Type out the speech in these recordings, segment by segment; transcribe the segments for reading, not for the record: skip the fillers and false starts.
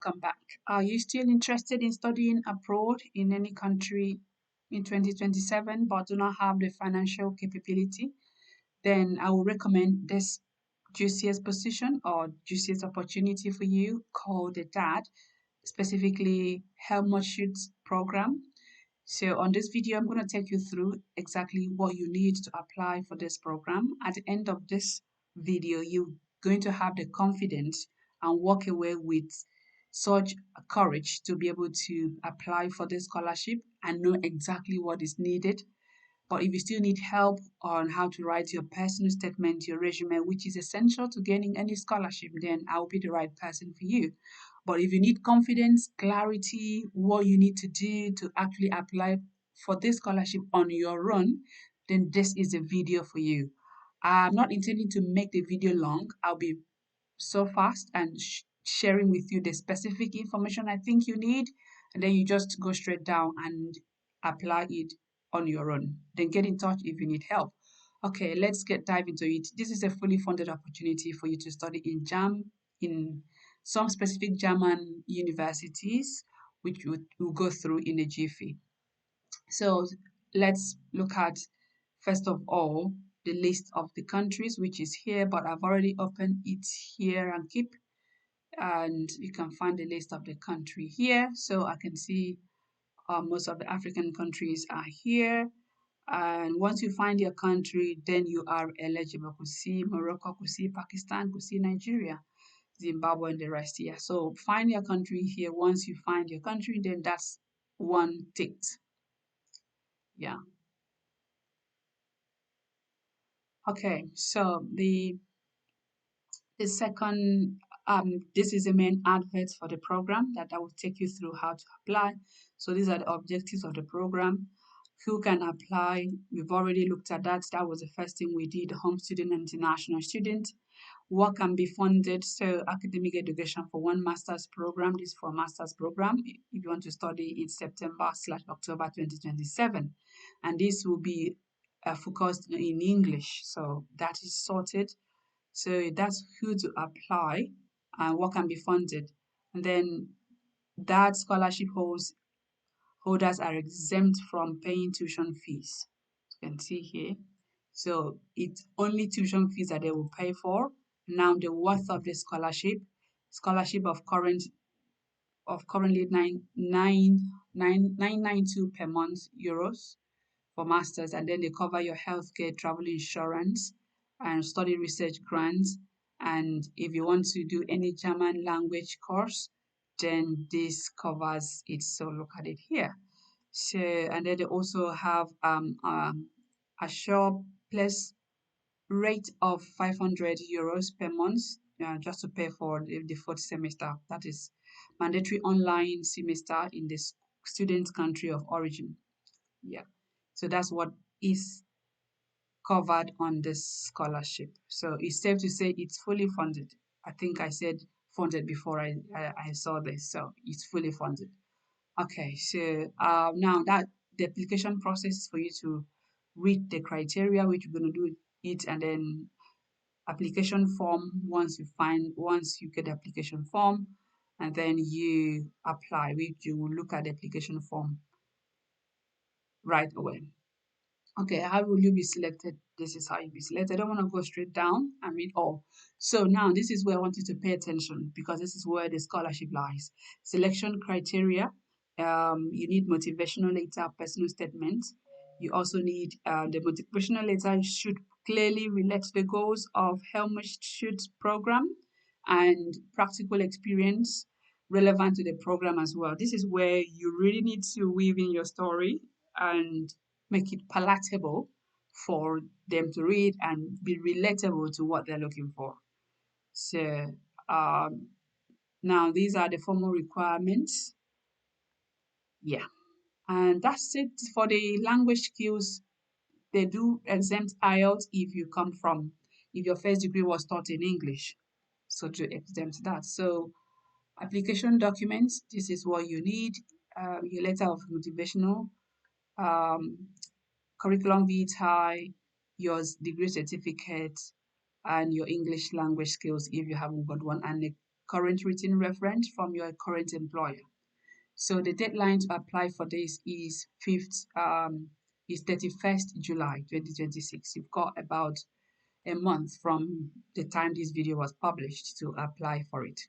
Welcome back. Are you still interested in studying abroad in any country in 2027 but do not have the financial capability? Then I will recommend this juiciest position or juiciest opportunity for you called the DAAD, specifically How Much Shoots program. So on this video, I'm going to take you through exactly what you need to apply for this program. At the end of this video, you're going to have the confidence and walk away with such courage to be able to apply for this scholarship and know exactly what is needed. But if you still need help on how to write your personal statement, your resume, which is essential to gaining any scholarship, then I'll be the right person for you. But if you need confidence, clarity, what you need to do to actually apply for this scholarship on your own, then this is a video for you. I'm not intending to make the video long. I'll be so fast and sharing with you the specific information I think you need, and then you just go straight down and apply it on your own. Then get in touch if you need help. Okay, let's get dive into it. This is a fully funded opportunity for you to study in in some specific German universities, which we'll go through in a jiffy. So let's look at, first of all, the list of the countries, which is here, but I've already opened it here and you can find the list of the country here. So I can see most of the African countries are here. And once you find your country, then you are eligible. Could see Morocco, could see Pakistan, could see Nigeria, Zimbabwe, and the rest here. So find your country here. Once you find your country, then that's one ticked. Yeah. Okay. So the second, this is the main advert for the program that I will take you through how to apply. So these are the objectives of the program. Who can apply? We've already looked at that. That was the first thing we did, home student and international student. What can be funded? So academic education for one master's program. This is for a master's program if you want to study in September/October 2027. And this will be focused in English. So that is sorted. So that's who to apply and what can be funded. And then that holders are exempt from paying tuition fees. You can see here. So it's only tuition fees that they will pay for. Now the worth of the scholarship of currently 992 per month euros for masters, and then they cover your healthcare, travel insurance, and study research grants. And if you want to do any German language course, then this covers it. So look at it here. So, and then they also have a shop plus rate of 500 euros per month, just to pay for the fourth semester. That is mandatory online semester in the student's country of origin. Yeah. So that's what is covered on this scholarship. So it's safe to say it's fully funded. I think I said funded before I saw this. So it's fully funded. Okay, so now that the application process is for you to read the criteria, which you're going to do it, and then application form. Once you get the application form, and then you apply, which you will look at the application form right away. Okay, how will you be selected? This is how you be selected. I don't want to go straight down and read all. So now this is where I want you to pay attention because this is where the scholarship lies. Selection criteria. You need motivational letter, personal statement. You also need the motivational letter should clearly relate to the goals of Helmut Schutz program and practical experience relevant to the program as well. This is where you really need to weave in your story and make it palatable for them to read and be relatable to what they're looking for. So um, now these are the formal requirements. Yeah. And that's it for the language skills. They do exempt IELTS if your first degree was taught in English. So to exempt that. So application documents, this is what you need. Your letter of motivational, um, curriculum vitae, your degree certificate, and your English language skills if you haven't got one, and a current written reference from your current employer. So the deadline to apply for this is 31st July 2026. You've got about a month from the time this video was published to apply for it.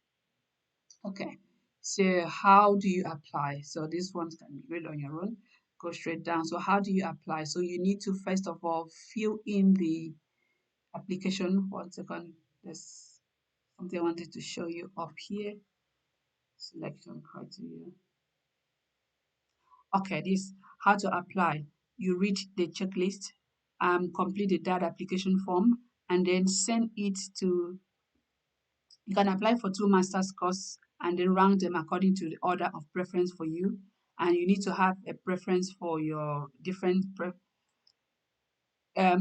Okay, so how do you apply? So this one can be read on your own. Go straight down. So how do you apply? So you need to first of all fill in the application. 1 second. There's something I wanted to show you up here. Selection criteria. Okay, this how to apply. You read the checklist, complete the DAAD application form, and then send it to. You can apply for 2 master's courses and then rank them according to the order of preference for you. And you need to have a preference for your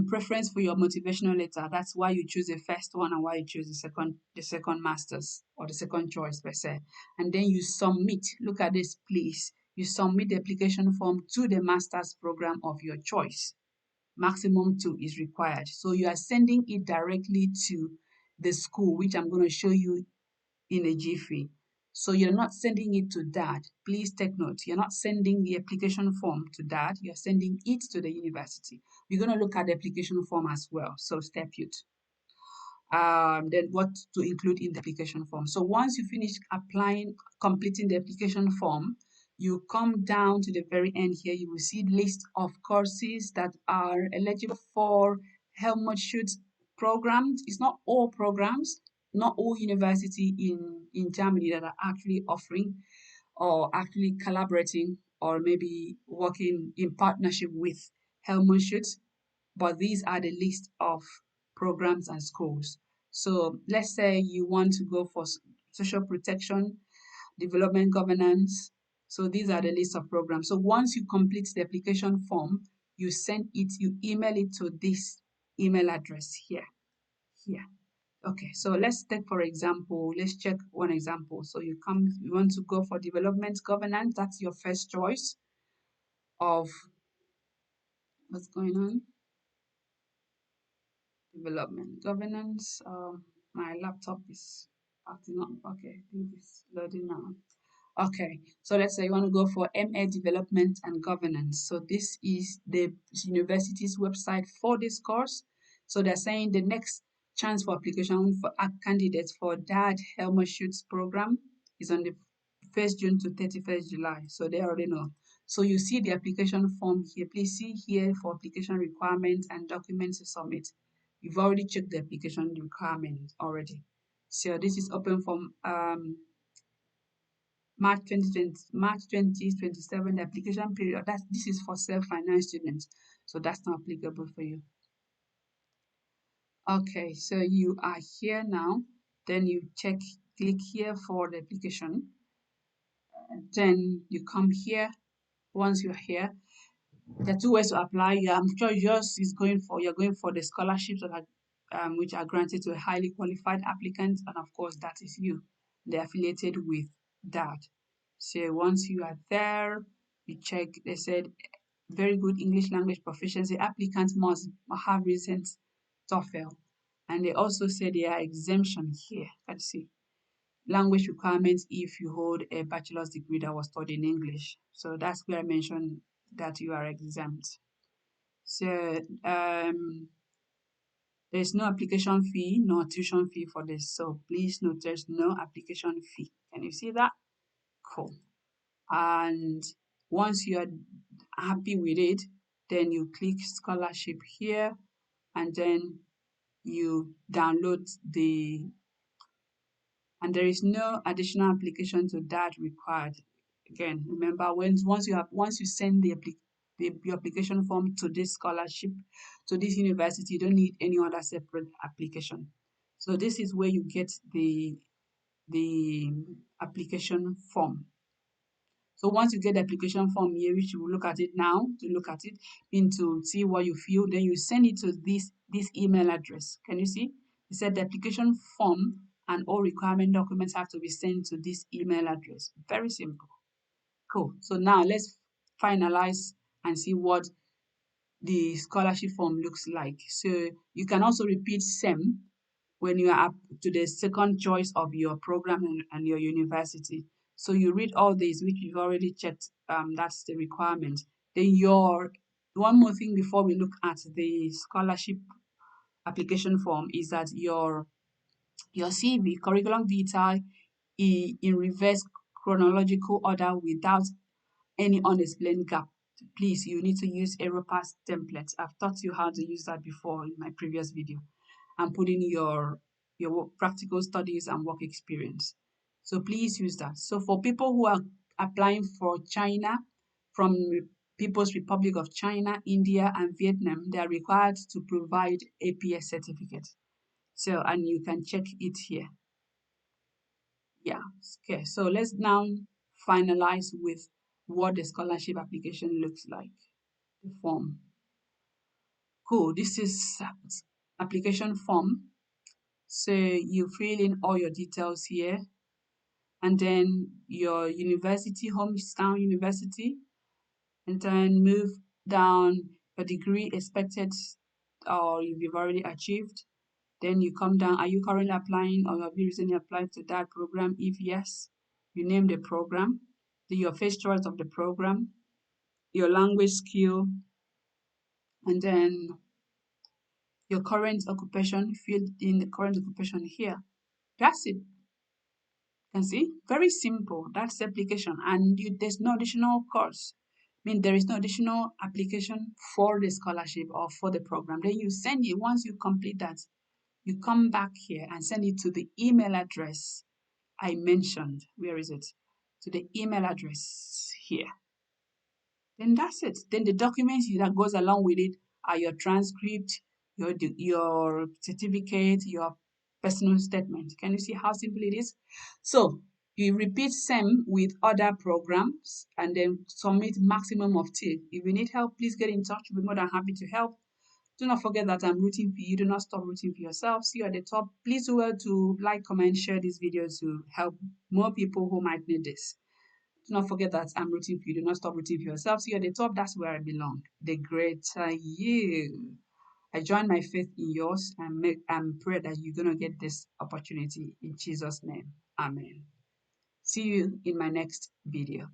preference for your motivational letter. That's why you choose the first one and why you choose the second master's or the second choice per se. And then you submit. Look at this, please. You submit the application form to the master's program of your choice. Maximum 2 is required. So you are sending it directly to the school, which I'm going to show you in a jiffy. So you're not sending it to DAAD. Please take note. You're not sending the application form to DAAD. You're sending it to the university. We're going to look at the application form as well. So stay put. Then what to include in the application form. So once you finish completing the application form, you come down to the very end here. You will see list of courses that are eligible for Helmut Schutz programs. It's not all programs, not all university in Germany that are actually offering or actually collaborating or maybe working in partnership with Helmut Schutz, but these are the list of programs and schools. So let's say you want to go for social protection, development governance. So these are the list of programs. So once you complete the application form, you send it, you email it to this email address here. Okay, so let's take for example, let's check one example. So you want to go for development governance. That's your first choice of what's going on. Development governance. My laptop is acting up. Okay, I think it's loading now. Okay, so let's say you want to go for MA Development and Governance. So this is the university's website for this course. So they're saying the next chance for application for candidates for DAAD Helmut Schutz program is on the 1st June to 31st July. So they already know. So you see the application form here. Please see here for application requirements and documents to submit. You've already checked the application requirement already. So this is open from March 2027, the application period. This is for self-financed students, so that's not applicable for you. Okay, so you are here now. Then you click here for the application. Then you come here. Once you're here, there are 2 ways to apply. I'm sure yours is you're going for the scholarships that are, which are granted to a highly qualified applicant, and of course that is you. They're affiliated with that. So once you are there, you check. They said very good English language proficiency. Applicants must have recent TOEFL, and they also say there are exemptions here. Let's see. Language requirements if you hold a bachelor's degree that was taught in English. So that's where I mentioned that you are exempt. So there's no application fee, no tuition fee for this. So please note there's no application fee. Can you see that? Cool. And once you are happy with it, then you click scholarship here and then you download and there is no additional application to that required. Again, remember once you send your application form to this scholarship, to this university, you don't need any other separate application. So this is where you get the application form. So once you get the application form here, which you will look at it now, to see what you feel, then you send it to this email address. Can you see? It said the application form and all requirement documents have to be sent to this email address. Very simple. Cool. So now let's finalize and see what the scholarship form looks like. So you can also repeat same when you are up to the second choice of your program and your university. So you read all these, which you've already checked. That's the requirement. Then your one more thing before we look at the scholarship application form is that your CV, curriculum vitae, in reverse chronological order without any unexplained gap. Please, you need to use Aeropass templates. I've taught you how to use that before in my previous video. And put in your practical studies and work experience. So please use that. So for people who are applying for China, from People's Republic of China, India, and Vietnam, they are required to provide APS certificate. So, and you can check it here. Yeah, okay. So let's now finalize with what the scholarship application looks like, the form. Cool, this is application form. So you fill in all your details here, and then your university, hometown university, and then move down your degree expected or if you've already achieved. Then you come down, are you currently applying or have you recently applied to that program? If yes, you name the program, then your first choice of the program, your language skill, and then your current occupation, fill in the current occupation here. That's it. Can see? Very simple. That's the application. And there's no additional cost. I mean, there is no additional application for the scholarship or for the program. Then you send it. Once you complete that, you come back here and send it to the email address I mentioned. Where is it? To the email address here. Then that's it. Then the documents that goes along with it are your transcript, your certificate, your personal statement. Can you see how simple it is? So you repeat same with other programs and then submit maximum of 2. If you need help, please get in touch. We'll be more than happy to help. Do not forget that I'm rooting for you. Do not stop rooting for yourself. See you at the top. Please do well to like, comment, share this video to help more people who might need this. Do not forget that I'm rooting for you. Do not stop rooting for yourself. See you at the top. That's where I belong. The greater you. I join my faith in yours and pray that you're going to get this opportunity in Jesus' name. Amen. See you in my next video.